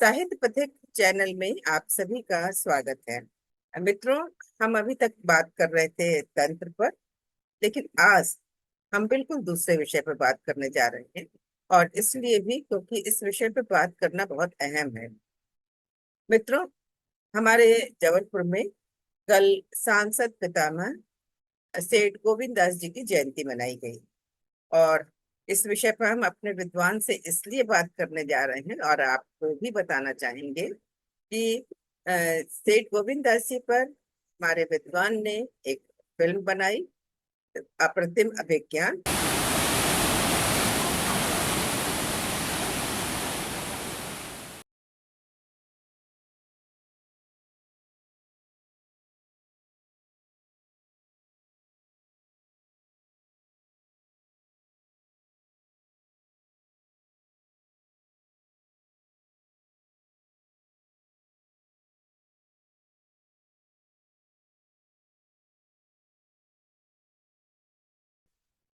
साहित्य पथिक चैनल में आप सभी का स्वागत है। मित्रों, हम अभी तक बात कर रहे थे तंत्र पर, लेकिन आज हम बिल्कुल दूसरे विषय पर बात करने जा रहे हैं। और इसलिए भी क्योंकि इस विषय पर बात करना बहुत अहम है। मित्रों, हमारे जबलपुर में कल सांसद पितामह सेठ गोविंद दास जी की जयंती मनाई गई। और इस विषय पर हम अपने विद्वान से इसलिए बात करने जा रहे हैं और आपको भी बताना चाहेंगे कि सेठ गोविंद दास जी पर हमारे विद्वान ने एक फिल्म बनाई, अप्रतिम अभिज्ञान।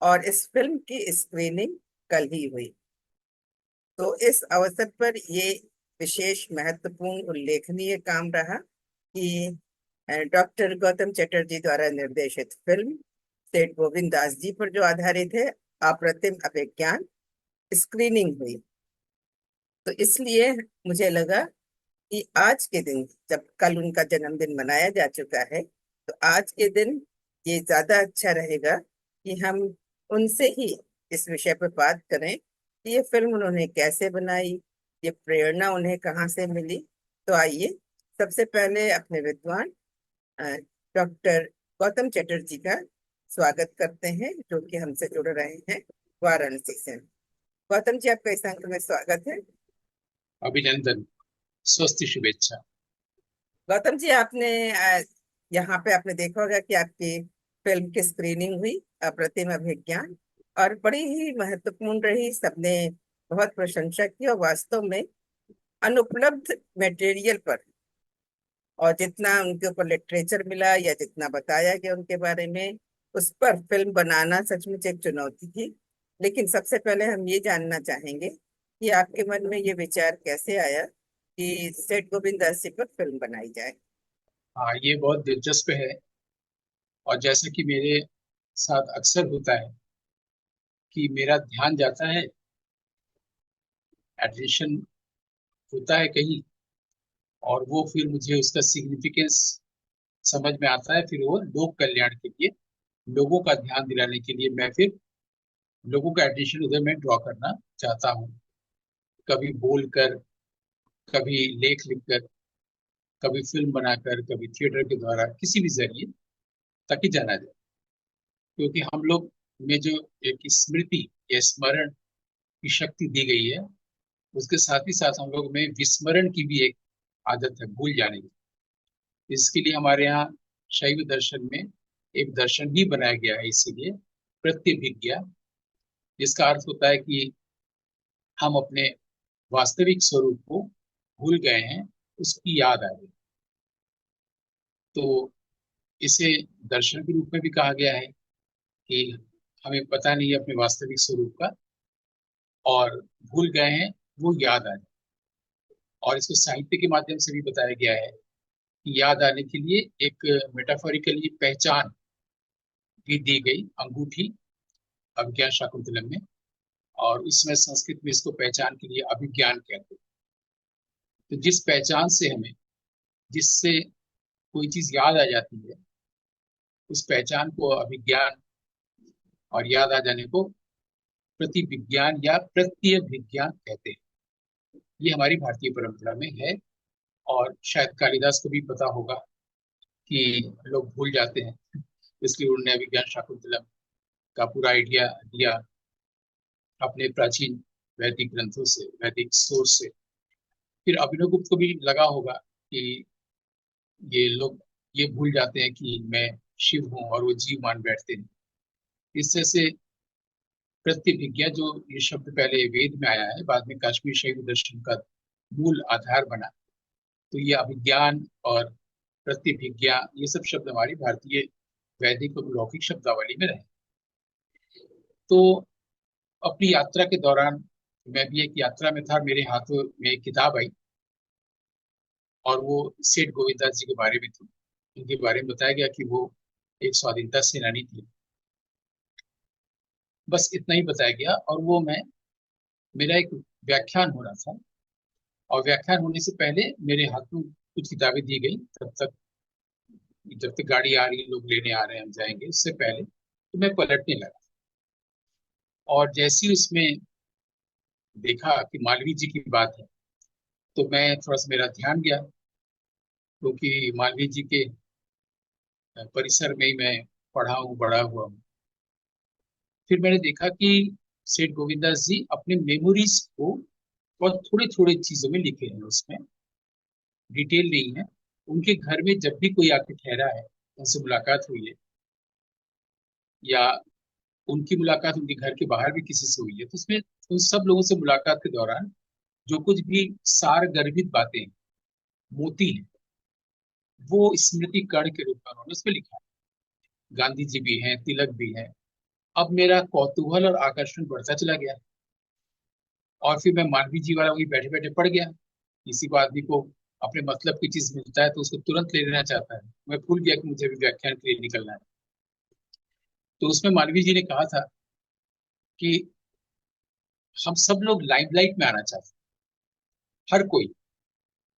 और इस फिल्म की स्क्रीनिंग कल ही हुई। तो इस अवसर पर ये विशेष महत्वपूर्ण उल्लेखनीय काम रहा कि डॉक्टर गौतम चटर्जी द्वारा निर्देशित फिल्म सेठ गोविंद दास जी पर जो आधारित है, अप्रतिम अभिज्ञान, स्क्रीनिंग हुई। तो इसलिए मुझे लगा कि आज के दिन, जब कल उनका जन्मदिन मनाया जा चुका है, तो आज के दिन ये ज्यादा अच्छा रहेगा कि हम उनसे ही इस विषय पर बात करें कि ये फिल्म उन्होंने कैसे बनाई, ये प्रेरणा उन्हें कहाँ से मिली। तो आइए सबसे पहले अपने विद्वान डॉक्टर गौतम चटर्जी का स्वागत करते हैं, जो कि हमसे जुड़ रहे हैं वाराणसी से। गौतम जी, आपका इस अंक में स्वागत है। अभिनंदन, स्वस्ति, शुभेच्छा। गौतम जी, आपने यहाँ पे आपने देखा होगा कि आपकी फिल्म की स्क्रीनिंग हुई, अप्रतिम अभिज्ञान, और बड़ी ही महत्वपूर्ण रही। सबने बहुत प्रशंसा की और वास्तव में अनुपलब्ध मटेरियल पर, और जितना उनके ऊपर लिटरेचर मिला या जितना बताया गया उनके बारे में, उस पर फिल्म बनाना सचमुच एक चुनौती थी। लेकिन सबसे पहले हम ये जानना चाहेंगे कि आपके मन में ये विचार कैसे आया कि सेठ गोविंद दास जी पर फिल्म बनाई जाए। हाँ, ये बहुत दिलचस्प है। और जैसा कि मेरे साथ अक्सर होता है कि मेरा ध्यान जाता है, एटेंशन होता है कहीं, और वो फिर मुझे उसका सिग्निफिकेंस समझ में आता है। फिर वो लोक कल्याण के लिए, लोगों का ध्यान दिलाने के लिए मैं फिर लोगों का एटेंशन उधर मैं ड्रॉ करना चाहता हूँ। कभी बोलकर, कभी लेख लिखकर, कभी फिल्म बनाकर, कभी थिएटर के द्वारा, किसी भी जरिए, ताकि जाना जाए। क्योंकि हम लोग में जो एक स्मृति या स्मरण की शक्ति दी गई है, उसके साथ ही साथ हम लोग में विस्मरण की भी एक आदत है, भूल जाने की। इसके लिए हमारे यहाँ शैव दर्शन में एक दर्शन भी बनाया गया है, इसीलिए प्रत्यभिज्ञा, जिसका अर्थ होता है कि हम अपने वास्तविक स्वरूप को भूल गए हैं, उसकी याद आ गई। तो इसे दर्शन के रूप में भी कहा गया है कि हमें पता नहीं है अपने वास्तविक स्वरूप का, और भूल गए हैं, वो याद आ जाए। और इसको साहित्य के माध्यम से भी बताया गया है कि याद आने के लिए एक मेटाफोरिकली पहचान भी दी गई, अंगूठी, अभिज्ञान शाकुंतलम में। और उसमें संस्कृत में इसको पहचान के लिए अभिज्ञान कहते हैं। तो जिस पहचान से हमें, जिससे कोई चीज याद आ जाती है, उस पहचान को अभिज्ञान, और याद आ जाने को प्रतिविज्ञान या प्रत्यभिज्ञान कहते हैं। ये हमारी भारतीय परंपरा में है। और शायद कालिदास को भी पता होगा कि लोग भूल जाते हैं, इसलिए उन्होंने अभिज्ञान शाकुंतलम का पूरा आइडिया दिया अपने प्राचीन वैदिक ग्रंथों से, वैदिक सोर्स से। फिर अभिनवगुप्त को भी लगा होगा कि ये लोग ये भूल जाते हैं कि मैं शिव हूँ, और वो जीव मान बैठते हैं। इससे से प्रत्यभिज्ञा, जो ये शब्द पहले वेद में आया है, बाद में काश्मीर शैव दर्शन का मूल आधार बना। तो ये अभिज्ञान और प्रत्यभिज्ञा, ये सब शब्द हमारी भारतीय वैदिक और लौकिक शब्दावली में रहे। तो अपनी यात्रा के दौरान मैं भी एक यात्रा में था, मेरे हाथों में एक किताब आई, और वो सेठ गोविंदास जी के बारे में थी। उनके बारे में बताया गया कि वो एक स्वाधीनता सेनानी थे। बस इतना ही बताया गया। और वो मैं मेरा एक व्याख्यान हो रहा था, और व्याख्यान होने से पहले मेरे हाथ में कुछ किताबें दी गई। जब तक गाड़ी आ रही है, लोग लेने आ रहे हैं, हम जाएंगे, उससे पहले तो मैं पलटने लगा। और जैसे ही उसमें देखा कि मालवीय जी की बात है, तो मैं थोड़ा सा मेरा ध्यान गया, क्योंकि मालवीय जी के परिसर में ही मैं पढ़ा हूँ, बड़ा हुआ हूँ। फिर मैंने देखा कि सेठ गोविंदास जी अपने मेमोरीज को बहुत थोड़े थोड़े चीजों में लिखे हैं, उसमें डिटेल नहीं है। उनके घर में जब भी कोई आके ठहरा है, उनसे मुलाकात हुई है, या उनकी मुलाकात उनके घर के बाहर भी किसी से हुई है, तो उसमें उन सब लोगों से मुलाकात के दौरान जो कुछ भी सार गर्भित बातें मोती हैं, वो स्मृति कण के रूप में उन्होंने उसमें लिखा है। गांधी जी भी हैं, तिलक भी हैं। अब मेरा कौतूहल और आकर्षण बढ़ता चला गया, और फिर मैं मालवीय जी वाला वही बैठे बैठे पढ़ गया। किसी को, आदमी को अपने मतलब की चीज मिलता है तो उसको तुरंत ले लेना चाहता है। मैं भूल गया कि मुझे भी व्याख्यान के लिए निकलना है। तो उसमें मालवीय जी ने कहा था कि हम सब लोग लाइमलाइट में आना चाहते हैं, हर कोई।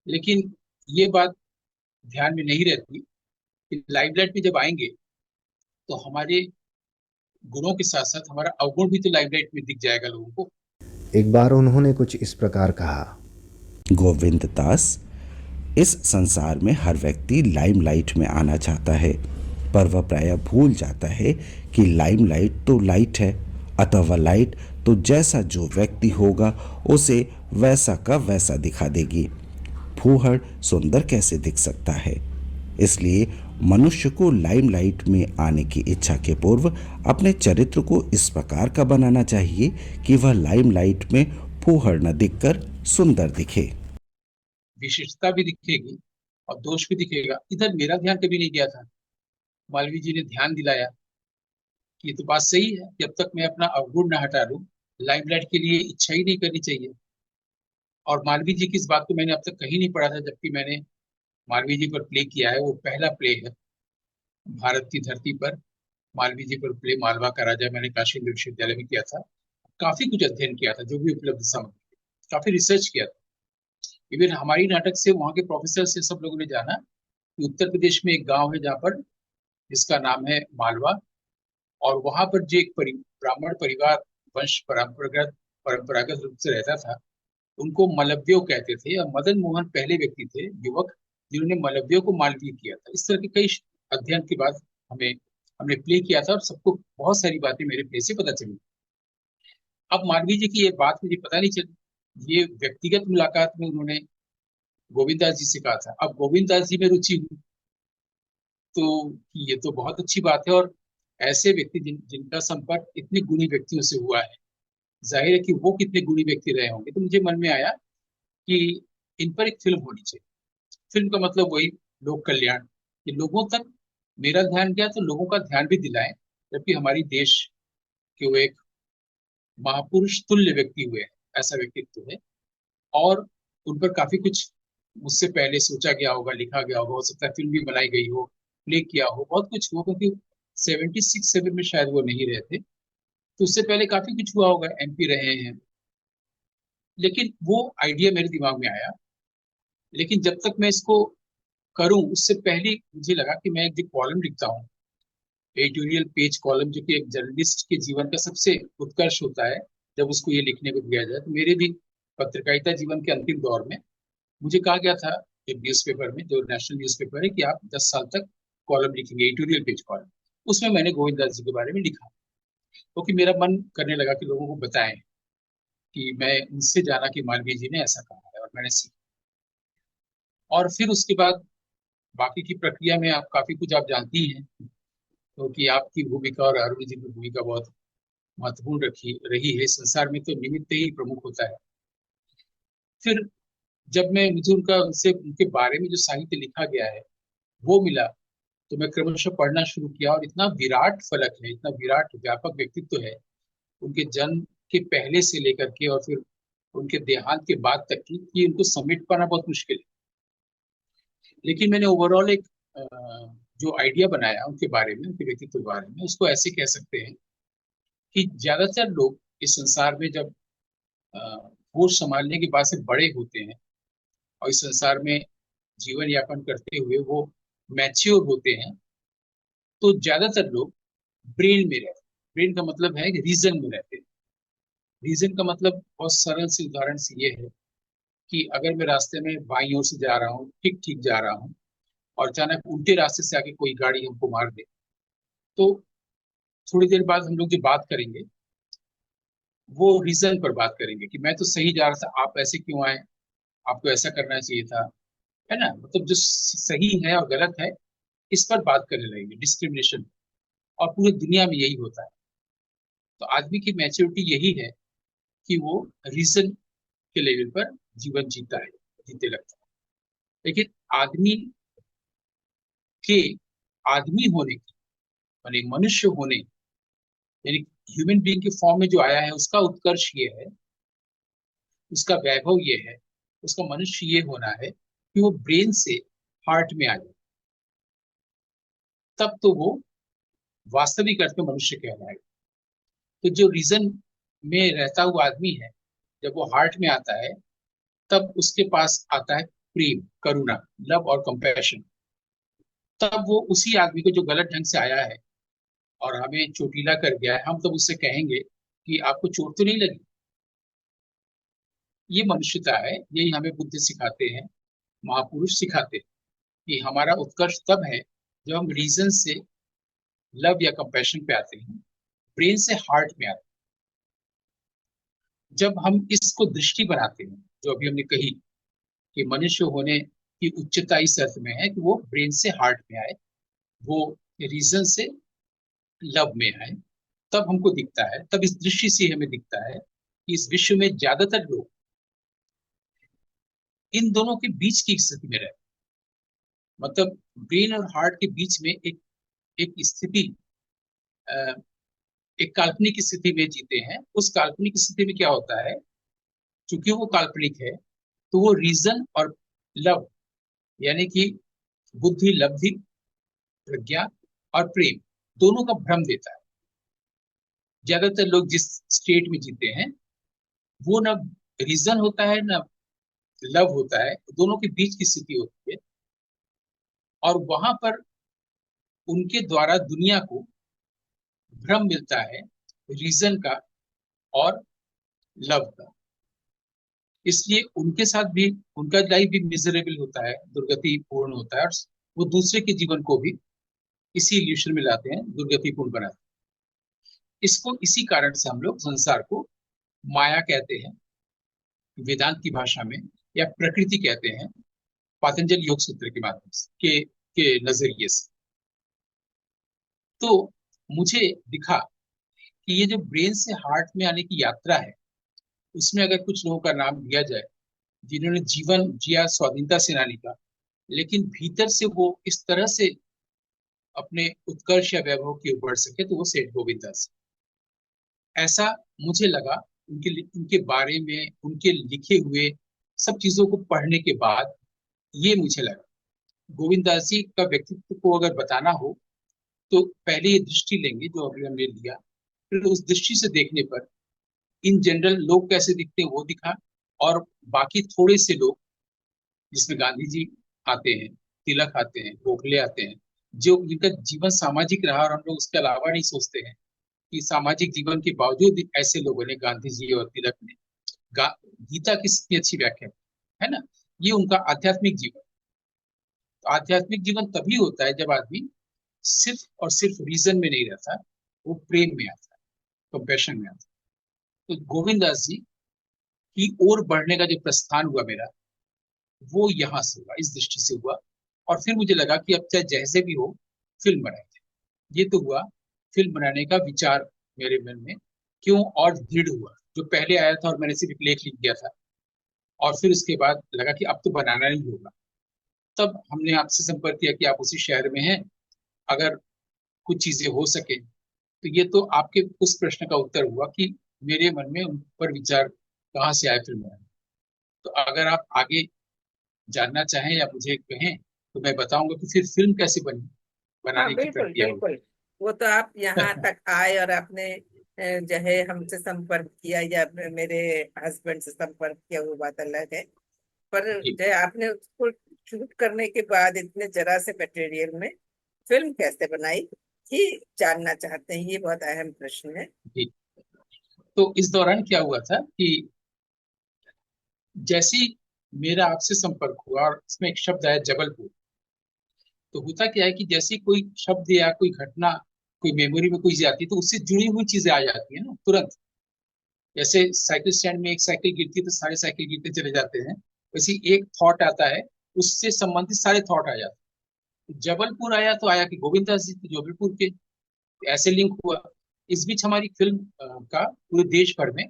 लेकिन ये बात ध्यान में नहीं रहती कि लाइमलाइट में जब आएंगे, तो हमारे गुणों के साथ साथ हमारा अवगुण भी तो लाइमलाइट में दिख जाएगा लोगों को। एक बार उन्होंने कुछ इस प्रकार कहा, गोविंद दास, इस संसार में हर व्यक्ति लाइमलाइट में आना चाहता है, पर वह प्रायः भूल जाता है कि लाइमलाइट तो लाइट है, अतः वह लाइट तो जैसा जो व्यक्ति होगा उसे वैसा का वैसा दिखा देगी। फूहड़ सुंदर कैसे दिख सकता है? इसलिए मनुष्य को लाइमलाइट में आने की इच्छा के पूर्व अपने चरित्र को इस प्रकार का बनाना चाहिए कि वह लाइमलाइट में फूहड़ न दिखकर सुंदर दिखे। विशिष्टता भी दिखेगी और दोष भी दिखेगा। इधर मेरा ध्यान कभी नहीं गया था। मालवीय जी ने ध्यान दिलाया कि ये तो बात सही है, जब तक मैं अपना अवगुण न हटा लूं, लाइमलाइट के लिए इच्छा ही नहीं करनी चाहिए। और मालवीय जी की इस बात को मैंने अब तक कहीं नहीं पढ़ा था, जबकि मैंने मालवीय जी पर प्ले किया है। वो पहला प्ले है भारत की धरती पर। मालवीय जी पर प्ले मालवा का राजा मैंने काशी हिंदू विश्वविद्यालय में किया था। काफी कुछ अध्ययन किया था, जो भी उपलब्ध सामग्री, काफी रिसर्च किया था। इवन हमारी नाटक से वहाँ के प्रोफेसर से सब लोगों ने जाना कि उत्तर प्रदेश में एक गांव है जहाँ पर, जिसका नाम है मालवा। और वहां पर जो एक ब्राह्मण परिवार, वंश परंपरागत परंपरागत रूप से रहता था, उनको मलव्यो कहते थे। और मदन मोहन पहले व्यक्ति थे, युवक, जिन्होंने मलव्यो को मालवीय किया था। इस तरह के कई अध्ययन के बाद हमें हमने प्ले किया था, और सबको बहुत सारी बातें मेरे प्ले से पता चली। अब मालवीय जी की ये बात मुझे पता नहीं चली। ये व्यक्तिगत मुलाकात में उन्होंने गोविंदास जी से कहा था। अब गोविंदास जी में रुचि हुई, तो ये तो बहुत अच्छी बात है। और ऐसे व्यक्ति जिनका संपर्क इतने गुणी व्यक्तियों से हुआ है, जाहिर है कि वो कितने गुणी व्यक्ति रहे होंगे। तो मुझे मन में आया कि इन पर एक फिल्म होनी चाहिए। फिल्म का मतलब वही लोक कल्याण, कि लोगों तक मेरा ध्यान गया तो लोगों का ध्यान भी दिलाएं। जबकि हमारी देश के वो एक महापुरुष तुल्य व्यक्ति हुए हैं, ऐसा व्यक्तित्व है। और उन पर काफी कुछ मुझसे पहले सोचा गया होगा, लिखा गया होगा, हो सकता है फिल्म भी बनाई गई हो, प्ले किया हो, बहुत कुछ हुआ। क्योंकि 76 में शायद वो नहीं रहे थे, तो उससे पहले काफी कुछ हुआ होगा, एमपी रहे हैं। लेकिन वो आइडिया मेरे दिमाग में आया। लेकिन जब तक मैं इसको करूं, उससे पहले मुझे लगा कि मैं एक जो कॉलम लिखता हूँ, एडिटोरियल पेज कॉलम, जो कि एक जर्नलिस्ट के जीवन का सबसे उत्कर्ष होता है जब उसको ये लिखने को दिया जाए, तो मेरे भी पत्रकारिता जीवन के अंतिम दौर में मुझे कहा गया था एक न्यूज़पेपर में, जो नेशनल न्यूज़पेपर है, कि आप 10 साल तक कॉलम लिखेंगे, एडिटोरियल पेज कॉलम। उसमें मैंने गोविंदास जी के बारे में लिखा, क्योंकि मेरा मन करने लगा कि लोगों को बताएं कि मैं उनसे जाना कि मालवीय जी ने ऐसा कहा है, और मैंने सीखा। और फिर उसके बाद बाकी की प्रक्रिया में आप काफी कुछ आप जानती हैं, क्योंकि आपकी भूमिका और अरुण जी की भूमिका बहुत महत्वपूर्ण रखी रही है। संसार में तो निमित्त ही प्रमुख होता है। फिर जब मैं मुझे उनका उनसे उनके बारे में जो साहित्य लिखा गया है वो मिला, तो मैं क्रमशः पढ़ना शुरू किया। और इतना विराट फलक है, इतना विराट व्यापक व्यक्तित्व है, उनके जन्म के पहले से लेकर के और फिर उनके देहांत के बाद तक की, कि उनको समेट पाना बहुत मुश्किल है। लेकिन मैंने ओवरऑल एक जो आइडिया बनाया उनके बारे में, उनके व्यक्तित्व के बारे में, उसको ऐसे कह सकते हैं कि ज्यादातर लोग इस संसार में जब अ, होश संभालने के बाद से बड़े होते हैं और इस संसार में जीवन यापन करते हुए वो मैच्योर होते हैं, तो ज्यादातर लोग ब्रेन में रहते हैं। ब्रेन का मतलब है कि रीजन में रहते हैं। रीजन का मतलब बहुत सरल से उदाहरण से ये है कि अगर मैं रास्ते में बाईं ओर से जा रहा हूँ, ठीक ठीक जा रहा हूँ, और अचानक उल्टे रास्ते से आके कोई गाड़ी हमको मार दे, तो थोड़ी देर बाद हम लोग जो बात करेंगे वो रीजन पर बात करेंगे कि मैं तो सही जा रहा था, आप ऐसे क्यों आए, आपको ऐसा करना चाहिए था, है ना। मतलब जो सही है और गलत है इस पर बात करने लगेंगे, डिस्क्रिमिनेशन। और पूरी दुनिया में यही होता है। तो आदमी की मैच्योरिटी यही है कि वो रीजन के लेवल पर जीवन जीता है, जीते लगता है। लेकिन आदमी के आदमी होने की, माने मनुष्य होने, यानी ह्यूमन बीइंग के फॉर्म में जो आया है, उसका उत्कर्ष ये है, उसका वैभव ये है, उसका मनुष्य ये होना है कि वो ब्रेन से हार्ट में आ जाए। तब तो वो वास्तविक अर्थ में मनुष्य कहलाएगा। तो जो रीजन में रहता हुआ आदमी है, जब वो हार्ट में आता है, तब उसके पास आता है प्रेम, करुणा, लव और कंपैशन। तब वो उसी आदमी को जो गलत ढंग से आया है और हमें चोटीला कर गया है, हम तब उससे कहेंगे कि आपको चोट तो नहीं लगी। ये मनुष्यता है, यही हमें बुद्ध सिखाते हैं, महापुरुष सिखाते हैं कि हमारा उत्कर्ष तब है जब हम रीजन से लव या कंपैशन पे आते हैं, ब्रेन से हार्ट में आते हैं। जब हम इसको दृष्टि बनाते हैं, जो अभी हमने कही कि मनुष्य होने की उच्चता इस अर्थ में है कि वो ब्रेन से हार्ट में आए, वो रीजन से लव में आए, तब हमको दिखता है, तब इस दृष्टि से हमें दिखता है कि इस विश्व में ज्यादातर लोग इन दोनों के बीच की स्थिति में रहते हैं। मतलब ब्रेन और हार्ट के बीच में एक एक स्थिति, अ, एक काल्पनिक स्थिति में जीते हैं। उस काल्पनिक स्थिति में क्या होता है, चूंकि वो काल्पनिक है, तो वो रीजन और लव, यानी कि बुद्धि, लब्धि, प्रज्ञा और प्रेम, दोनों का भ्रम देता है। ज्यादातर लोग जिस स्टेट में जीते हैं वो ना रीजन होता है ना लव होता है, दोनों के बीच की स्थिति होती है। और वहां पर उनके द्वारा दुनिया को भ्रम मिलता है रीजन का और लव का। इसलिए उनके साथ भी उनका लाइफ भी मिजरेबल होता है, दुर्गति पूर्ण होता है, और वो दूसरे के जीवन को भी इसी इल्यूशन में लाते हैं, दुर्गतिपूर्ण बनाते हैं। इसको इसी कारण से हम लोग संसार को माया कहते हैं वेदांत की भाषा में, या प्रकृति कहते हैं पातंजल योग सूत्र के माध्यम से के नजरिए से। तो मुझे दिखा कि ये जो ब्रेन से हार्ट में आने की यात्रा है, उसमें अगर कुछ लोगों का नाम लिया जाए जिन्होंने जीवन जिया स्वाधीनता सेनानी का, लेकिन भीतर से वो इस तरह से अपने उत्कर्ष या वैभव की ओर बढ़ सके, तो वो सेठ गोविंद दास। ऐसा मुझे लगा उनके बारे में, उनके लिखे हुए सब चीजों को पढ़ने के बाद ये मुझे लगा। गोविंद दास जी का व्यक्तित्व को अगर बताना हो तो पहले ये दृष्टि लेंगे जो अभी हमने लिया, फिर उस दृष्टि से देखने पर इन जनरल लोग कैसे दिखते हैं वो दिखा, और बाकी थोड़े से लोग जिसमें गांधी जी आते हैं, तिलक आते हैं, गोखले आते हैं, जो जिनका जीवन सामाजिक रहा और हम लोग उसके अलावा नहीं सोचते हैं कि सामाजिक जीवन के बावजूद ऐसे लोगों ने, गांधी जी और तिलक ने, गीता की कितनी अच्छी व्याख्या है ना। ये उनका आध्यात्मिक जीवन। तो आध्यात्मिक जीवन तभी होता है जब आदमी सिर्फ और सिर्फ रीजन में नहीं रहता, वो प्रेम में आता है, कंपैशन में आता है। तो गोविंद दास जी की ओर बढ़ने का जो प्रस्थान हुआ मेरा, वो यहाँ से हुआ, इस दृष्टि से हुआ। और फिर मुझे लगा कि अब चाहे जैसे भी हो फिल्म बनाई जाए। ये तो हुआ फिल्म बनाने का विचार मेरे मन में क्यों और दृढ़ हुआ। जो पहले आया था और मैंने सिर्फ एक लेख लिख दिया था, और फिर उसके बाद लगा कि अब तो बनाना ही होगा। तब हमने आपसे संपर्क किया कि आप उसी शहर में हैं, अगर कुछ चीजें हो सके तो। ये तो आपके उस प्रश्न का उत्तर हुआ कि मेरे मन में उन पर विचार कहाँ से आए फिल्म बनाने। तो अगर आप आगे जानना चाहें या मुझे कहें तो मैं बताऊंगा कि फिर फिल्म कैसे बनी, हाँ बनाने की बिल्कुल प्रक्रिया हुई। बिल्कुल। वो तो आप यहाँ तक आए और आपने जो है हमसे संपर्क किया या मेरे हस्बैंड से संपर्क किया, वो बात अलग है। पर जी जो है आपने उसको शूट करने के बाद इतने जरा से मटेरियल में फिल्म कैसे बनाई, ये जानना चाहते हैं। ये बहुत अहम प्रश्न है। जी। तो इस दौरान क्या हुआ था कि जैसे ही मेरा आपसे संपर्क हुआ और इसमें एक शब्द आया जबलपुर, तो होता क्या है कि जैसे ही कोई शब्द या कोई घटना कोई मेमोरी में कोई जाती है तो उससे जुड़ी हुई चीजें आ जाती है ना तुरंत। जैसे साइकिल स्टैंड में एक साइकिल गिरती है तो सारे साइकिल गिरते चले जाते हैं, वैसे ही एक थॉट आता है, उससे संबंधित सारे थॉट आ जाते हैं। जबलपुर आया तो आया कि गोविंदास जी तो जबलपुर के, ऐसे लिंक हुआ। इस बीच हमारी फिल्म का पूरे देश भर में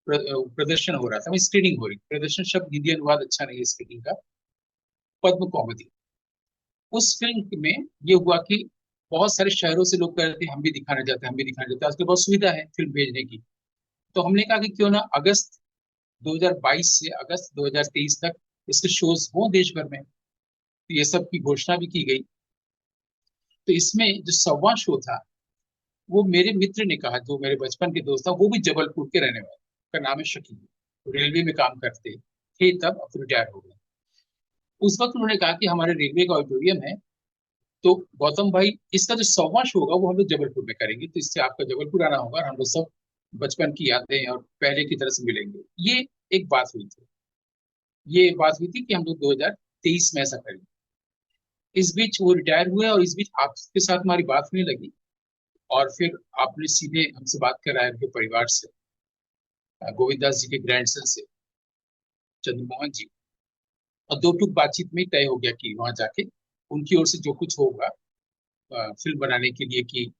प्रदर्शन हो रहा था, स्क्रीनिंग हो रही। प्रदर्शन शब्द हिंदी अनुवाद अच्छा नहीं है स्क्रीनिंग का। पद्म कॉमेडी, उस फिल्म में ये हुआ कि बहुत सारे शहरों से लोग कह रहे थे हम भी दिखाने जाते हैं, हम भी दिखाने जाते हैं। आजकल बहुत सुविधा है फिल्म भेजने की। तो हमने कहा कि क्यों ना अगस्त 2022 से अगस्त 2023 तक इसके शोज हों देश भर में। तो ये सब की घोषणा भी की गई। तो इसमें जो 100वां शो था, वो मेरे मित्र ने कहा, जो मेरे बचपन के दोस्त था, वो भी जबलपुर के रहने वाले, उसका नाम है शकील, वो रेलवे में काम करते थे तब, अब रिटायर हो गए। उस वक्त उन्होंने कहा कि हमारे रेलवे का ऑडिटोरियम है, तो गौतम भाई इसका जो 100वां शो होगा वो हम लोग जबलपुर में करेंगे, तो इससे आपका जबलपुर आना होगा और हम लोग सब बचपन की यादें और पहले की तरह से मिलेंगे। ये एक बात हुई थी, ये बात हुई थी कि हम लोग 2023 में ऐसा करेंगे। इस बीच वो रिटायर हुए और इस बीच आपके साथ हमारी बात होने लगी, और फिर आपने सीधे हमसे बात कराया उनके परिवार से, गोविंदास जी के ग्रैंडसन से, चंद्रमोहन जी। और दो टूक बातचीत में ही तय हो गया कि वहां जाके उनकी ओर से जो कुछ होगा फिल्म बनाने के लिए, कि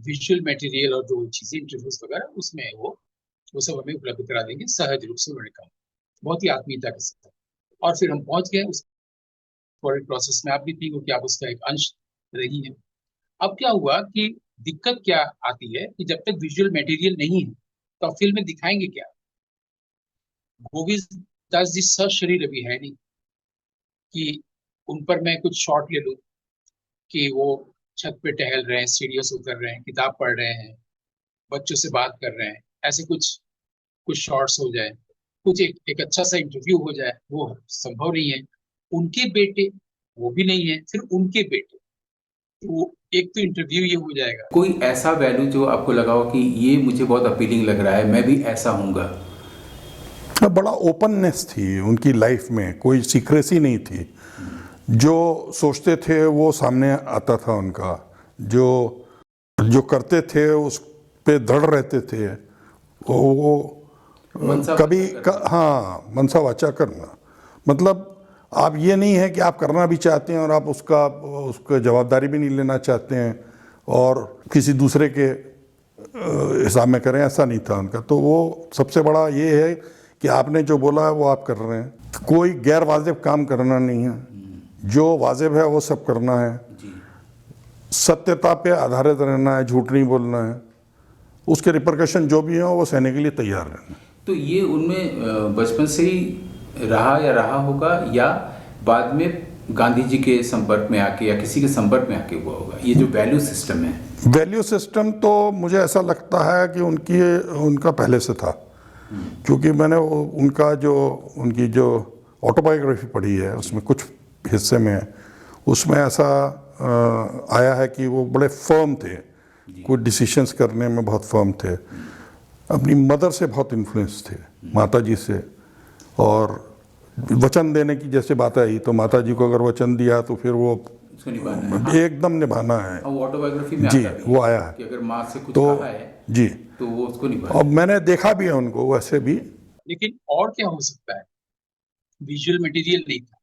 विजुअल मटेरियल और जो चीजें इंटरव्यूज वगैरह, उसमें वो सब हमें उपलब्ध करा देंगे सहज रूप से, उन्होंने कहा बहुत ही आत्मीयता के साथ। और फिर हम पहुंच गए उस पूरे प्रोसेस में। आप भी थी कि आप उसका एक अंश रही है। अब क्या हुआ कि दिक्कत क्या आती है कि जब तक विजुअल मटेरियल नहीं है तो आप फिल्म में दिखाएंगे क्या। गोविंद दास जी सशरीर अभी है नहीं कि उन पर मैं कुछ शॉट ले लूं कि वो छत पे टहल रहे हैं, सीढ़ियों से उतर रहे हैं, किताब पढ़ रहे हैं, बच्चों से बात कर रहे हैं, ऐसे कुछ कुछ शॉर्ट्स हो जाए, कुछ एक अच्छा सा इंटरव्यू हो जाए, वो संभव नहीं है। उनके बेटे वो भी नहीं है, फिर उनके बेटे, तो वो एक तो इंटरव्यू ये हो जाएगा। कोई ऐसा वैल्यू जो आपको लगा हो कि ये मुझे बहुत अपीलिंग लग रहा है, मैं भी ऐसा हूँगा? बड़ा ओपननेस थी उनकी लाइफ में, कोई सीक्रेसी नहीं थी। जो सोचते थे वो सामने आता था उनका, जो जो करते थे उस पे दृढ़ रहते थे। वो मनसा कभी वाचा करना। हाँ, मनसा वाचा करना। मतलब आप ये नहीं है कि आप करना भी चाहते हैं और आप उसका जवाबदारी भी नहीं लेना चाहते हैं और किसी दूसरे के हिसाब में करें, ऐसा नहीं था उनका। तो वो सबसे बड़ा ये है कि आपने जो बोला है वो आप कर रहे हैं। कोई गैर वाजिब काम करना नहीं है, जो वाजिब है वो सब करना है। सत्यता पे आधारित रहना है, झूठ नहीं बोलना है। उसके रिपरकशन जो भी हो वो सहने के लिए तैयार रहना। तो ये उनमें बचपन से ही रहा होगा, या बाद में गांधी जी के संपर्क में आके या किसी के संपर्क में आके हुआ होगा? ये जो वैल्यू सिस्टम है, वैल्यू सिस्टम तो मुझे ऐसा लगता है कि उनका पहले से था, क्योंकि मैंने उनकी जो ऑटोबायोग्राफी पढ़ी है उसमें कुछ हिस्से में उसमें ऐसा आया है कि वो बड़े फर्म थे, कुछ डिसीशंस करने में बहुत फर्म थे। अपनी मदर से बहुत इन्फ्लुएंस थे, माता जी से। और वचन देने की जैसे बात आई तो माता जी को अगर वचन दिया तो फिर वो उसको निभाना है। एकदम निभाना है। और वो ऑटोबायोग्राफी में जी, आता भी वो आया है कि अगर माँ से कुछ तो कहा है जी, तो वो उसको निभाना। और मैंने देखा भी है उनको वैसे भी। लेकिन और क्या हो सकता है, विजुअल मटेरियल नहीं था।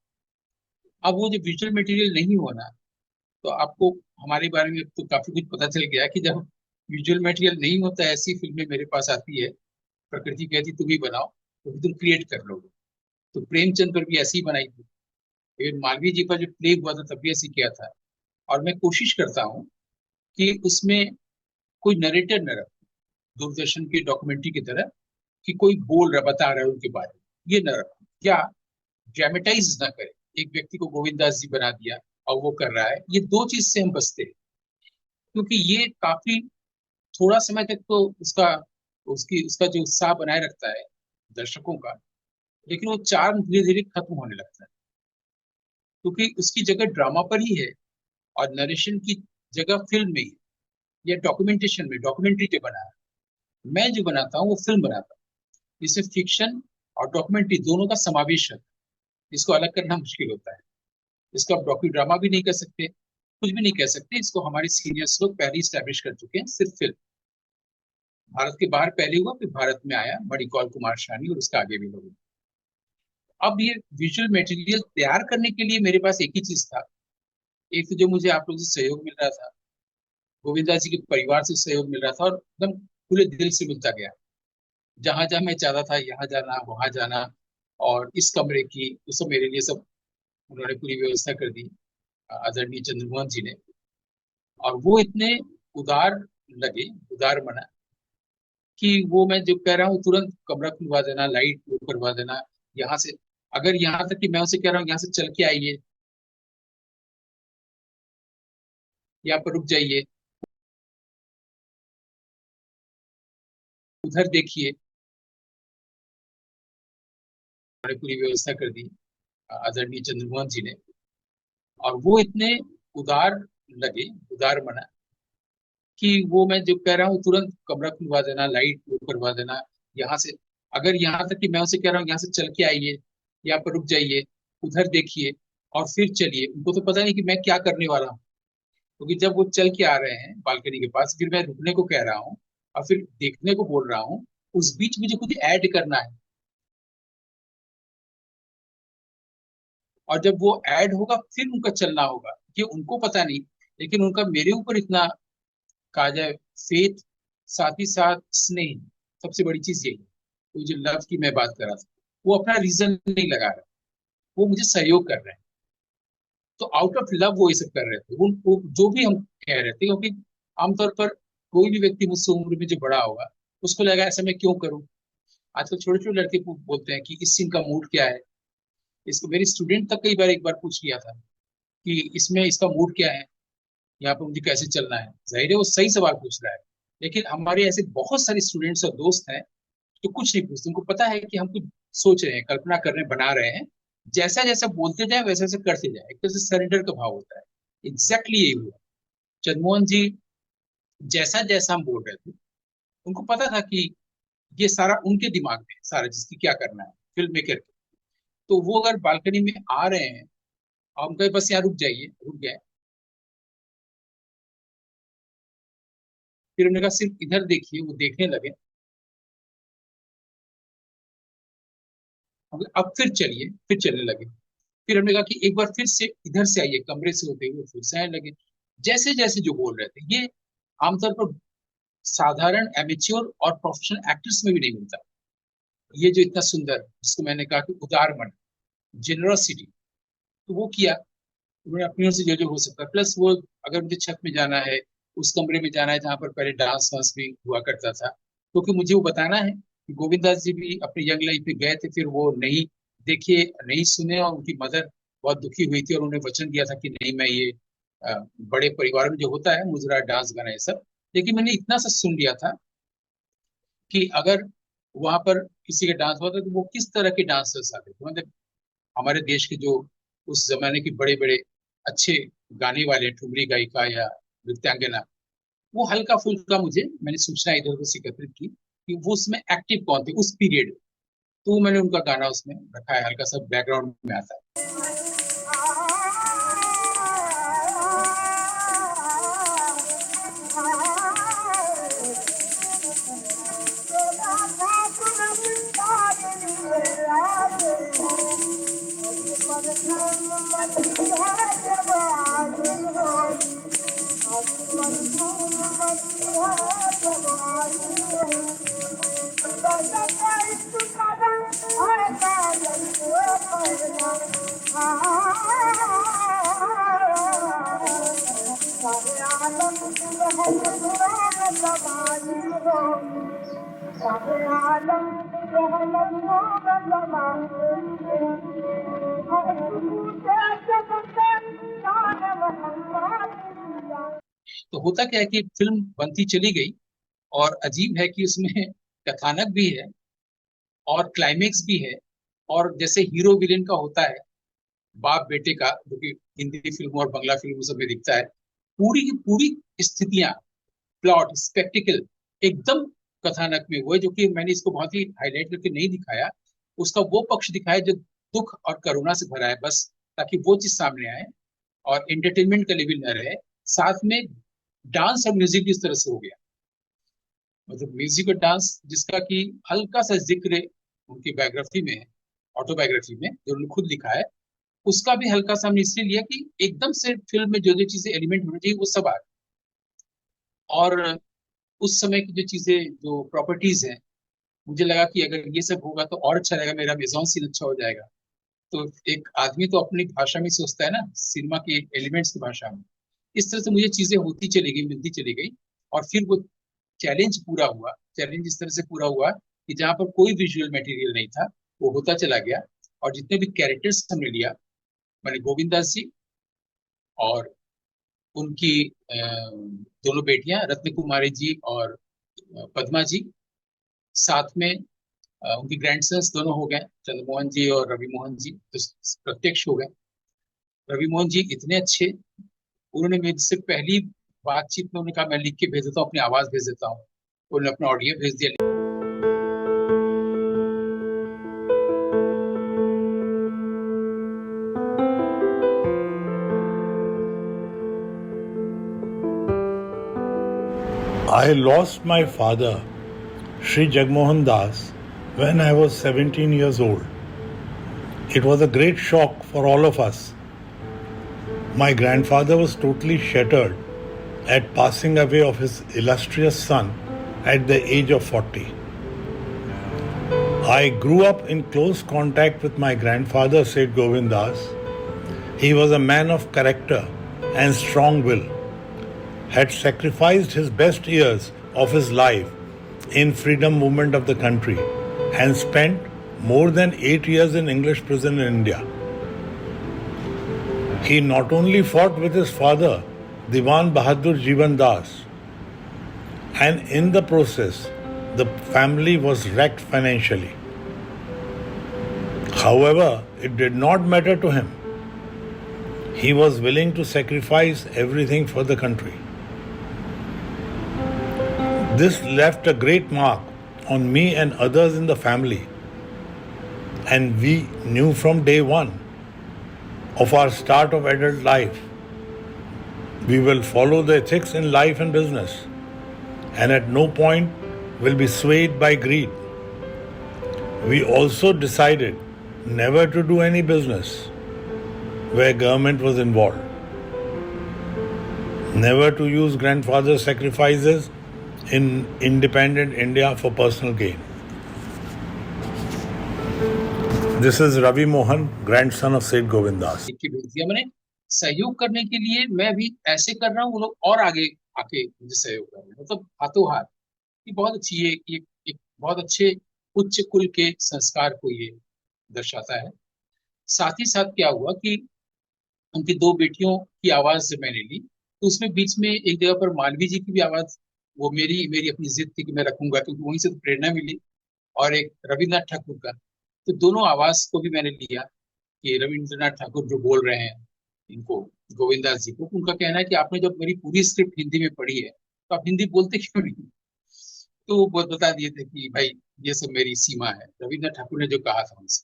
अब वो जो विजुअल मटेरियल नहीं हुआ ना, तो आपको हमारे बारे में तो काफी कुछ पता चल गया कि जब विजुअल मटेरियल नहीं होता, ऐसी फिल्में मेरे पास आती है, प्रकृति कहती तुम ही बनाओ, तो तुम क्रिएट कर लोगे। तो प्रेमचंद पर भी ऐसी ही बनाई थी, फिर मालवीय जी पर जो प्ले हुआ था तब भी ऐसी किया था। और मैं कोशिश करता हूँ कि उसमें कोई नरेटर न रखूं, दूरदर्शन की डॉक्यूमेंट्री की तरह, कि कोई बोल रहा बता रहा है उनके बारे में, ये न रखूं, या ड्रामेटाइज ना करे, एक व्यक्ति को गोविंद दास जी बना दिया और वो कर रहा है, ये दो चीज से हम बचते हैं। क्योंकि ये काफी थोड़ा समय तक तो उसका जो उत्साह बनाए रखता है दर्शकों का, लेकिन वो चार्म धीरे धीरे खत्म होने लगता है, क्योंकि उसकी जगह ड्रामा पर ही है और नरेशन की जगह फिल्म में ही है, या डॉक्यूमेंटेशन में, डॉक्यूमेंट्री जो बना है। मैं जो बनाता हूँ वो फिल्म बनाता हूँ, जिसमें फिक्शन और डॉक्यूमेंट्री दोनों का समावेश है। इसको अलग करना मुश्किल होता है। इसको आप डॉक्यू ड्रामा भी नहीं कर सकते, कुछ भी नहीं कह सकते। इसको हमारे सीनियर्स लोग पहले स्टैब्लिश कर चुके हैं। सिर्फ फिल्म भारत के बाहर पहले हुआ, फिर भारत में आया मणिकौल कुमार शानी और उसका आगे भी लोग। अब ये विजुअल मटेरियल तैयार करने के लिए मेरे पास एक ही चीज था। एक तो जो मुझे आप लोगों से सहयोग मिल रहा था, गोविंदा जी के परिवार से सहयोग मिल रहा था, और एकदम खुले दिल से मिलता गया। जहां जहां मैं चाहता था, यहाँ जाना वहां जाना, और इस कमरे की वो सब मेरे लिए सब उन्होंने पूरी व्यवस्था कर दी, आदरणीय चंद्रमोहन जी ने। और वो इतने उदार लगे, उदार मना, कि वो मैं जो कह रहा हूँ तुरंत कमरा खुलवा देना, लाइट वो करवा देना, यहाँ से, अगर यहाँ तक कि मैं उसे कह रहा हूँ यहाँ से चल के आइए, यहाँ पर रुक जाइए, उधर देखिए, उन्होंने पूरी व्यवस्था कर दी, आदरणीय चंद्रमोहन जी ने। और वो इतने उदार लगे, उदार मना, कि वो मैं जो कह रहा हूँ तुरंत कमरा खुलवा देना, लाइट वो करवा देना, यहाँ से, अगर यहाँ तक कि मैं उसे कह रहा हूँ यहाँ से चल के आइए, यहाँ पर रुक जाइए, उधर देखिए, और फिर चलिए। उनको तो पता नहीं कि मैं क्या करने वाला हूँ, क्योंकि जब वो चल के आ रहे हैं बालकनी के पास, फिर मैं रुकने को कह रहा हूँ और फिर देखने को बोल रहा हूँ, उस बीच मुझे कुछ ऐड करना है। और जब वो ऐड होगा फिर उनका चलना होगा, ये उनको पता नहीं, लेकिन उनका मेरे ऊपर इतना, कहा जाए, फेथ, साथ ही साथ स्नेह, सबसे बड़ी चीज यही है। वो जो लव की मैं बात कर रहा था, वो अपना रीजन नहीं लगा रहा, वो मुझे सहयोग कर रहे हैं। तो आउट ऑफ लव वो ये सब कर रहे थे, वो जो भी हम कह रहे थे, क्योंकि आमतौर पर कोई भी व्यक्ति मुझसे उम्र में जो बड़ा होगा, उसको लगा ऐसा मैं क्यों करूं। आजकल छोटे छोटे लड़के बोलते हैं कि इस सीन का मूड क्या है। इसको मेरी स्टूडेंट तक कई बार एक बार पूछ लिया था कि इसमें इसका मूड क्या है, यहाँ पे मुझे कैसे चलना है। जाहिर है वो सही सवाल पूछ रहा है, लेकिन हमारे ऐसे बहुत सारे स्टूडेंट्स और दोस्त हैं जो कुछ नहीं पूछते। उनको पता है कि हम कुछ सोच रहे हैं, कल्पना कर रहे हैं, बना रहे हैं, जैसा जैसा बोलते जाए वैसे वैसे करते जाए। एक तरह से सरेंडर का भाव होता है। एग्जैक्टली यही हुआ। चंद्रमोहन जी जैसा जैसा हम बोल रहे थे, उनको पता था कि ये सारा उनके दिमाग में है, सारा जिसकी क्या करना है फिल्म मेकर के। तो वो अगर बालकनी में आ रहे हैं और हम कहे बस यहाँ रुक जाइए, रुक गए, फिर उन्होंने कहा सिर्फ इधर देखिए, वो देखने लगे। अब फिर चलिए, फिर चलने लगे। फिर हमने कहा कि एक बार फिर से इधर से आइए, कमरे से होते हुए फिर से आने लगे। जैसे जैसे जो बोल रहे थे, ये आमतौर पर साधारण एमेच्योर और प्रोफेशनल एक्टर्स में भी नहीं मिलता। ये जो इतना सुंदर, जिसको मैंने कहा कि उदार मन, जेनरसिटी, तो वो किया उन्होंने अपनी ओर से जो जो हो सकता है। प्लस वो, अगर मुझे छत में जाना है, उस कमरे में जाना है जहाँ पर पहले डांस वांस भी हुआ करता था, क्योंकि मुझे वो बताना है कि गोविंद दास जी भी अपनी यंग लाइफ में गए थे, फिर वो नहीं देखे, नहीं सुने, और उनकी मदर बहुत दुखी हुई थी और उन्हें वचन दिया था कि नहीं, मैं ये बड़े परिवार में जो होता है मुजरा, डांस, गाना, ये सब। लेकिन मैंने इतना सा सुन लिया था कि अगर वहां पर किसी का डांस हुआ था तो वो किस तरह के डांसर्स आते थे। मतलब हमारे देश के जो उस जमाने के बड़े बड़े अच्छे गाने वाले, ठुमरी गायिका या नृत्यांगना, वो हल्का फुल्का मुझे, मैंने सूचना इधर उधर से एकत्रित की कि वो उसमें एक्टिव कौन थे उस पीरियड। तो मैंने उनका गाना उसमें रखा है, हल्का सा बैकग्राउंड में आता है। आलम तो होता क्या है कि फिल्म बनती चली गई, और अजीब है कि उसमें कथानक भी है और क्लाइमेक्स भी है, और जैसे हीरो विलेन का होता है, बाप बेटे का, जो कि हिंदी फिल्म और बंगला फिल्म सब में दिखता है, पूरी की पूरी स्थितियां, प्लॉट, स्पेक्टिकल एकदम कथानक में हुए, जो कि मैंने इसको बहुत ही हाईलाइट करके नहीं दिखाया। उसका वो पक्ष दिखाया जो दुख और करुणा से भरा है, बस ताकि वो चीज सामने आए और एंटरटेनमेंट का लेवल न रहे। साथ में डांस और म्यूजिक भी इस तरह से हो गया, मतलब म्यूजिक और डांस जिसका कि हल्का सा जिक्र उनकी बायोग्राफी में है, ऑटोबायोग्राफी में जो उन्होंने खुद लिखा है, उसका भी हल्का सा हमने इसलिए लिया कि एकदम से फिल्म में जो जो चीजें एलिमेंट होनी चाहिए वो सब आ गए। और उस समय की जो चीजें, जो प्रॉपर्टीज हैं, मुझे लगा कि अगर ये सब होगा तो और अच्छा रहेगा, मेरा मेजॉन सीन अच्छा हो जाएगा। तो एक आदमी तो अपनी भाषा में सोचता है ना, सिनेमा के एलिमेंट्स की भाषा में। इस तरह से मुझे चीजें होती चली गई, मिलती चली गई, और फिर वो चैलेंज पूरा हुआ। चैलेंज इस तरह से पूरा हुआ कि जहां पर कोई विजुअल मटेरियल नहीं था, वो होता चला गया। और जितने भी कैरेक्टर्स हमने लिया, मैंने गोविंद दास जी और उनकी दोनों बेटियां रत्न कुमारी जी और पद्मा जी, साथ में उनके ग्रैंडसन्स दोनों हो गए, चंद्रमोहन जी और रवि मोहन जी, तो प्रत्यक्ष हो गए। रवि मोहन जी इतने अच्छे, उन्होंने मुझसे पहली बातचीत में उन्होंने कहा मैं लिख के भेज देता हूँ, अपनी आवाज भेज देता हूँ। उन्होंने अपना ऑडियो भेज दिया। I lost my father, Sri Jagmohan Das, when I was 17 years old. It was a great shock for all of us. My grandfather was totally shattered at passing away of his illustrious son at the age of 40. I grew up in close contact with my grandfather, Seth Govind Das. He was a man of character and strong will, had sacrificed his best years of his life in freedom movement of the country and spent more than 8 years in English prison in India. He not only fought with his father, Diwan Bahadur Jeevan Das, and in the process, the family was wrecked financially. However, it did not matter to him. He was willing to sacrifice everything for the country. This left a great mark on me and others in the family, and we knew from day one of our start of adult life, we will follow the ethics in life and business, and at no point will be swayed by greed. We also decided never to do any business where government was involved, never to use grandfather's sacrifices in independent India for personal gain. This is Ravi Mohan, grandson of Seth Govind Das. लिख के भेज दिया मैंने, सहयोग करने के लिए मैं भी ऐसे कर रहा हूँ, वो लोग और आगे आके मुझे सहयोग कर रहे हैं, मतलब हाथों हाथ। ये बहुत अच्छी, ये एक बहुत अच्छे उच्च कुल के संस्कार को ये दर्शाता है। साथ ही साथ क्या हुआ कि उनकी दो बेटियों की आवाज जब मैंने ली, तो उसमें बीच में एक जगह पर मालवी जी की भी आवाज, वो मेरी मेरी अपनी जिद थी कि मैं रखूंगा, क्योंकि वहीं से तो प्रेरणा मिली, और एक रविन्द्रनाथ ठाकुर का, तो दोनों आवाज को भी मैंने लिया कि रविन्द्रनाथ ठाकुर जो बोल रहे हैं इनको, गोविंदास जी को, उनका कहना है कि आपने जब मेरी पूरी स्क्रिप्ट हिंदी में पढ़ी है तो आप हिंदी बोलते क्यों नहीं। तो वो बता दिए थे कि भाई ये सब मेरी सीमा है, रविन्द्रनाथ ठाकुर ने जो कहा था उनसे।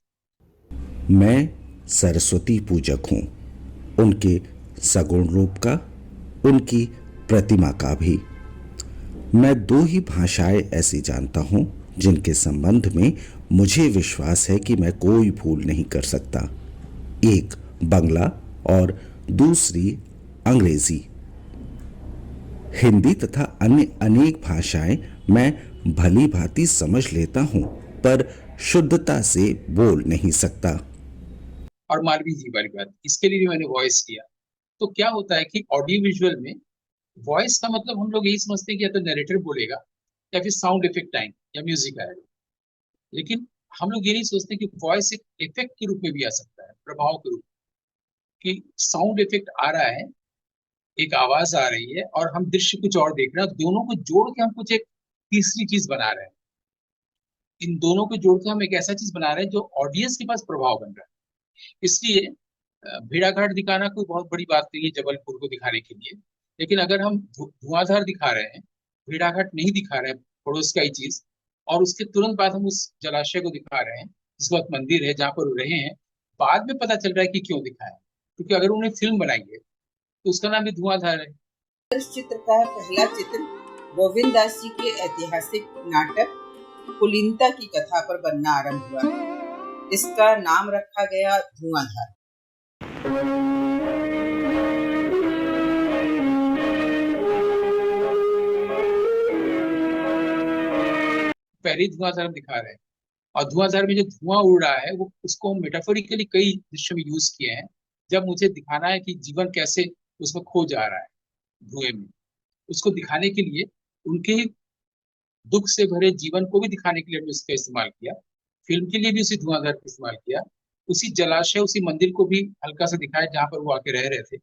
मैं सरस्वती पूजक हूँ, उनके सगुण रूप का, उनकी प्रतिमा का भी। मैं दो ही भाषाएं ऐसी जानता हूँ जिनके संबंध में मुझे विश्वास है कि मैं कोई भूल नहीं कर सकता। एक बंगला और दूसरी अंग्रेजी। हिंदी तथा अन्य अनेक भाषाएं मैं भली भांति समझ लेता हूं, पर शुद्धता से बोल नहीं सकता। और मालवी जी वाली बात, इसके लिए भी मैंने वॉइस किया। तो क्या होता है कि ऑडियो विजुअल में वॉइस का मतलब हम लोग यही समझते हैं कि या तो नरेटर बोलेगा या फिर साउंड इफेक्ट आएंगे या म्यूजिक आएगा, लेकिन हम लोग ये नहीं सोचते कि वॉइस एक इफेक्ट के रूप में भी आ सकता है, प्रभाव के रूप कि साउंड इफेक्ट आ रहा है, एक आवाज आ रही है और हम दृश्य कुछ और देख रहे हैं, दोनों को जोड़ के हम कुछ एक तीसरी चीज बना रहे हैं। इन दोनों को जोड़ के हम एक ऐसा चीज बना रहे हैं जो ऑडियंस के पास प्रभाव बन रहा है। इसलिए भेड़ाघाट दिखाना कोई बहुत बड़ी बात नहीं है जबलपुर को दिखाने के लिए, लेकिन अगर हम धुआंधार दिखा रहे हैं, भेड़ाघाट नहीं दिखा रहे हैं, पड़ोस का ही चीज, और उसके तुरंत बाद हम उस जलाशय को दिखा रहे हैं जिसके बाद मंदिर है जहाँ पर वो रहे हैं, बाद में पता चल रहा है कि क्यों दिखाया, क्योंकि अगर उन्हें फिल्म बनाई है तो उसका नाम भी धुआंधार है। इस चित्र का पहला चित्र गोविंद दास जी के ऐतिहासिक नाटक कुलीनता की कथा पर बनना आरंभ हुआ। इसका नाम रखा गया धुआंधार। पहले धुआंधार दिखा रहे हैं, और धुआंधार में जो धुआं उड़ रहा है वो उसको मेटाफोरिकली कई दृश्यों में यूज किए हैं। जब मुझे दिखाना है कि जीवन कैसे उसमें खो जा रहा है धुएं में, उसको दिखाने के लिए उनके दुख से भरे जीवन को भी दिखाने के लिए हमने उसका इस्तेमाल किया। फिल्म के लिए भी उसी धुआंधार का इस्तेमाल किया, उसी जलाशय उसी मंदिर को भी हल्का सा दिखाया जहां पर वो आके रह रहे थे।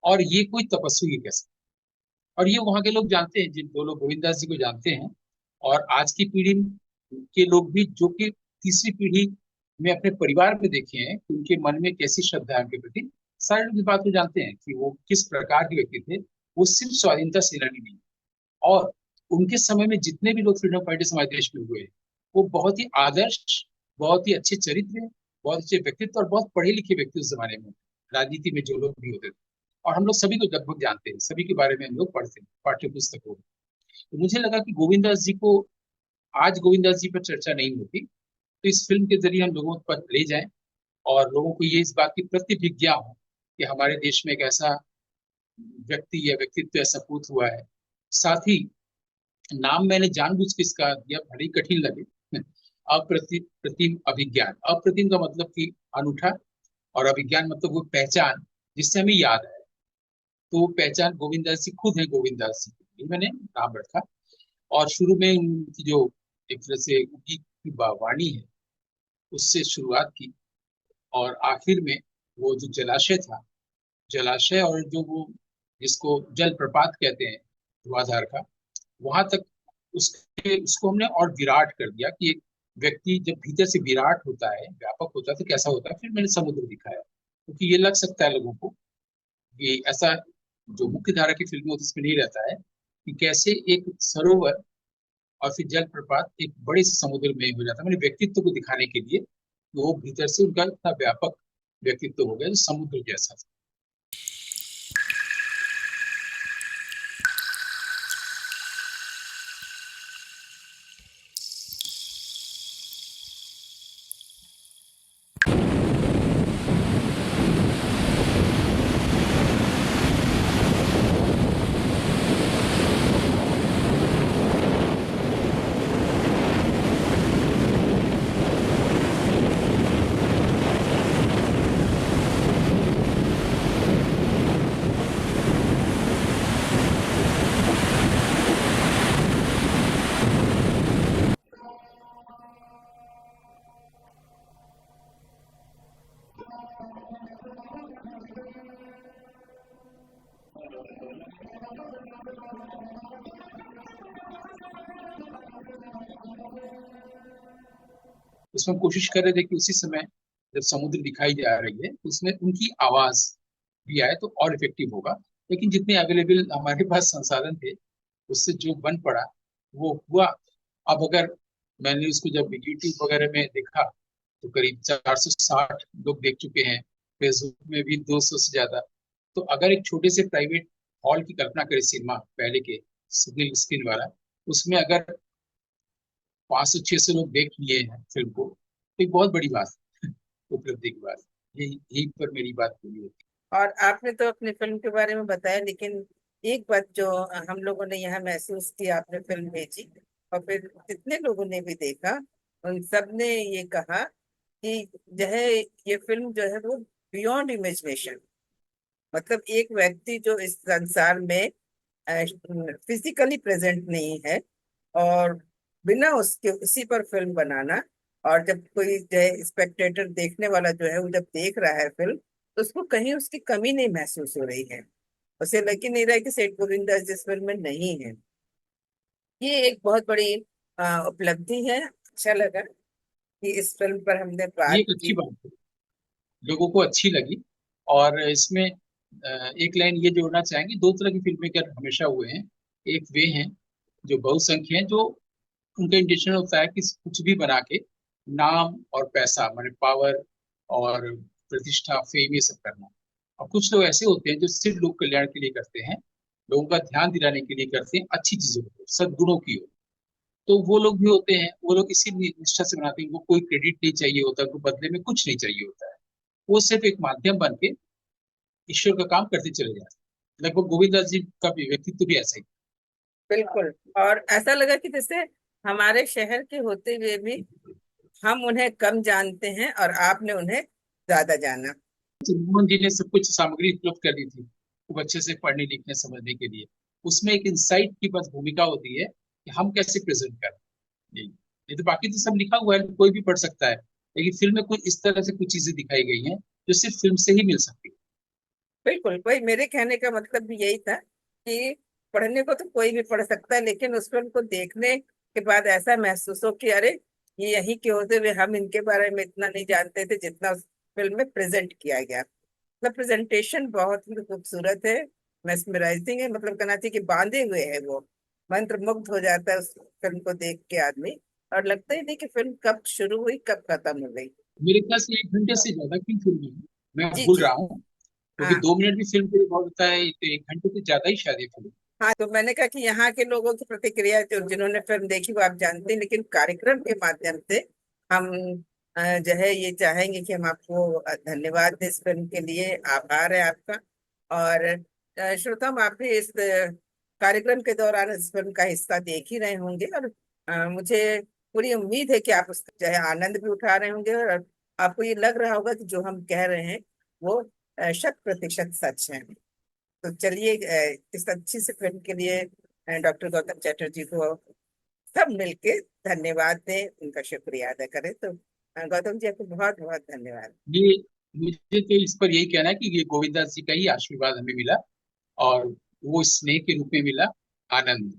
और ये कोई तपस्वी कैसे, और ये वहां के लोग जानते हैं, जिन दो लोग गोविंदास जी को जानते हैं, और आज की पीढ़ी के लोग भी जो कि तीसरी पीढ़ी में अपने परिवार में देखे हैं कि उनके मन में कैसी श्रद्धा है उनके प्रति, सारे लोग इस बात को जानते हैं कि वो किस प्रकार के व्यक्ति थे। वो सिर्फ स्वाधीनता सेनानी नहीं, और उनके समय में जितने भी लोग फ्रीडम फाइटर्स हमारे देश में हुए, वो बहुत ही आदर्श, बहुत ही अच्छे चरित्र, बहुत अच्छे व्यक्तित्व और बहुत पढ़े लिखे व्यक्ति उस जमाने में, राजनीति में जो लोग भी होते थे। और हम लोग सभी को लगभग जानते हैं, सभी के बारे में हम लोग पढ़ते हैं पाठ्य पुस्तकों में। तो मुझे लगा कि गोविंदास जी को, आज गोविंदास जी पर चर्चा नहीं होती, तो इस फिल्म के जरिए हम लोगों पर ले जाएं और लोगों को ये इस बात की प्रतिभिज्ञा हो कि हमारे देश में एक ऐसा व्यक्ति या व्यक्तित्व ऐसा पूत हुआ है। साथ ही नाम मैंने जानबूझ के इसका दिया, भले ही कठिन लगे, अप्रतिम अभिज्ञान। अप्रतिम का मतलब कि अनूठा, और अभिज्ञान मतलब वो पहचान जिससे हमें याद है। तो वो पहचान गोविंदास जी खुद है, गोविंदास जी मैंने नाम रखा। और शुरू में उनकी जो एक तरह से उनकी वाणी है उससे शुरुआत की, और आखिर में वो जो जलाशय था, जलाशय और जो वो जिसको जल प्रपात कहते हैं धुआंधार का, वहां तक उसको हमने और विराट कर दिया कि एक व्यक्ति जब भीतर से विराट होता है, व्यापक होता है, तो कैसा होता है। फिर मैंने समुद्र दिखाया, क्योंकि ये लग सकता है लोगों को कि ऐसा जो मुख्य धारा की फिल्में होती इसमें नहीं रहता है कि कैसे एक सरोवर और फिर जलप्रपात एक बड़े समुद्र में हो जाता है। मैंने व्यक्तित्व को दिखाने के लिए वो भीतर से उनका इतना व्यापक व्यक्तित्व हो गया जो समुद्र जैसा था। उसमें हम कोशिश कर रहे थे कि उसी समय जब समुद्र दिखाई जा रही है उसमें उनकी आवाज भी आए तो और इफेक्टिव होगा। लेकिन जितने अवेलेबल हमारे पास संसाधन थे उससे जो बन पड़ा वो हुआ। अब अगर मैंने उसको जब यूट्यूब वगैरह में देखा तो करीब 460 लोग देख चुके हैं, फेसबुक में भी 200 से ज्यादा। तो अगर एक छोटे से प्राइवेट हॉल की कल्पना करें, सिनेमा पहले के सिंगल स्क्रीन वाला, उसमें अगर 500-600 लोग देख लिए हैं फिल्म को, तो एक बहुत बड़ी बात है, उपलब्धि की बात। यही पर मेरी बात पूरी होती है। और आपने तो अपनी फिल्म के बारे में बताया, लेकिन एक बात जो हम लोगों ने यहाँ महसूस की, आपने फिल्म भेजी और फिर जितने लोगों ने भी देखा उन सब ने ये कहा कि जो है ये फिल्म जो है वो बियॉन्ड इमेजिनेशन, मतलब एक व्यक्ति जो इस संसार में फिजिकली प्रेजेंट नहीं है और बिना उसके उसी पर फिल्म बनाना और जब कोई जो है स्पेक्टेटर देखने वाला जो है वो जब देख रहा है फिल्म, तो उसको कहीं उसकी कमी नहीं महसूस हो रही है। उसे लग ही नहीं रहा है कि सेठ गोविंदास जिस फिल्म में नहीं है। ये एक बहुत बड़ी उपलब्धि है। अच्छा लगा कि इस फिल्म पर हमने ये बात एक अच्छी की। बात है, लोगों को अच्छी लगी। और इसमें एक लाइन ये जोड़ना चाहेंगे, दो तरह की फिल्में कर हमेशा हुए हैं। एक वे हैं जो बहुसंख्य हैं, जो उनका इंटेंशन होता है कि कुछ भी बना के नाम और पैसा, माने पावर और प्रतिष्ठा, फेम, ये सब करना। और कुछ लोग ऐसे होते हैं जो सिर्फ लोक कल्याण के लिए करते हैं, लोगों का ध्यान दिलाने के लिए करते हैं, अच्छी चीजों को, सद्गुणों की ओर। तो वो लोग भी होते हैं, वो लोग इसी निष्ठा से बनाते हैं, उनको कोई क्रेडिट नहीं चाहिए होता, कोई बदले में कुछ नहीं चाहिए होता है। वो सिर्फ एक माध्यम बन के ईश्वर का काम करते चले जाते हैं। लगभग गोविंदास जी का भी व्यक्तित्व भी ऐसा ही। बिल्कुल। और ऐसा लगा कि जैसे हमारे शहर के होते हुए भी हम उन्हें कम जानते हैं और आपने उन्हें ज्यादा जाना। मनमोहन जी ने सब कुछ सामग्री उपलब्ध कर दी थी खूब अच्छे से पढ़ने लिखने समझने के लिए। उसमें एक इंसाइट की बस भूमिका होती है कि हम कैसे प्रेजेंट करें। नहीं तो बाकी तो सब लिखा हुआ है, कोई भी पढ़ सकता है। लेकिन फिल्म में कुछ इस तरह से कुछ चीजें दिखाई गई हैं जो सिर्फ फिल्म से ही मिल सकती है। बिल्कुल, वही मेरे कहने का मतलब भी यही था कि पढ़ने को तो कोई भी पढ़ सकता है, लेकिन उस फिल्म को देखने के बाद ऐसा महसूस हो कि अरे, ये यहीं के होते हुए हम इनके बारे में इतना नहीं जानते थे जितना उस फिल्म में प्रेजेंट किया गया। मतलब प्रेजेंटेशन बहुत ही खूबसूरत है, मेस्मराइजिंग है। मतलब कहना चाहिए कि बांधे हुए है वो, मंत्र मुग्ध हो जाता है उस फिल्म को देख के आदमी। और लगता ही नहीं कि फिल्म कब शुरू हुई कब खत्म हो गई। मेरे ख्याल से 1 घंटे से ज्यादा की फिल्म है, मैं जी भूल जी। रहा हूँ, क्योंकि हाँ 2 मिनट भी फिल्म के लिए बहुत होता है, तो 1 घंटे से ज्यादा ही शायद ये फिल्म। हाँ, तो मैंने कहा कि यहाँ के लोगों की प्रतिक्रिया जो जिन्होंने फिल्म देखी वो आप जानते हैं, लेकिन कार्यक्रम के माध्यम से हम जो है ये चाहेंगे कि हम आपको धन्यवाद दें इस फिल्म के लिए। आभार है आपका। और श्रोता, आप भी इस कार्यक्रम के दौरान इस फिल्म का हिस्सा देख ही रहे होंगे। और मुझे पूरी उम्मीद है कि आप उसका जो है आनंद भी उठा रहे होंगे, और आपको ये लग रहा होगा कि जो हम कह रहे हैं वो 100% सच है। तो चलिए, इस अच्छी सी फिल्म के लिए डॉक्टर गौतम चटर्जी को सब मिलके धन्यवाद दें, उनका शुक्रिया अदा करें। तो गौतम जी, आपको बहुत बहुत धन्यवाद। ये मुझे तो इस पर यही कहना है कि ये गोविंदास जी का ही आशीर्वाद हमें मिला, और वो स्नेह के रूप में मिला, आनंद।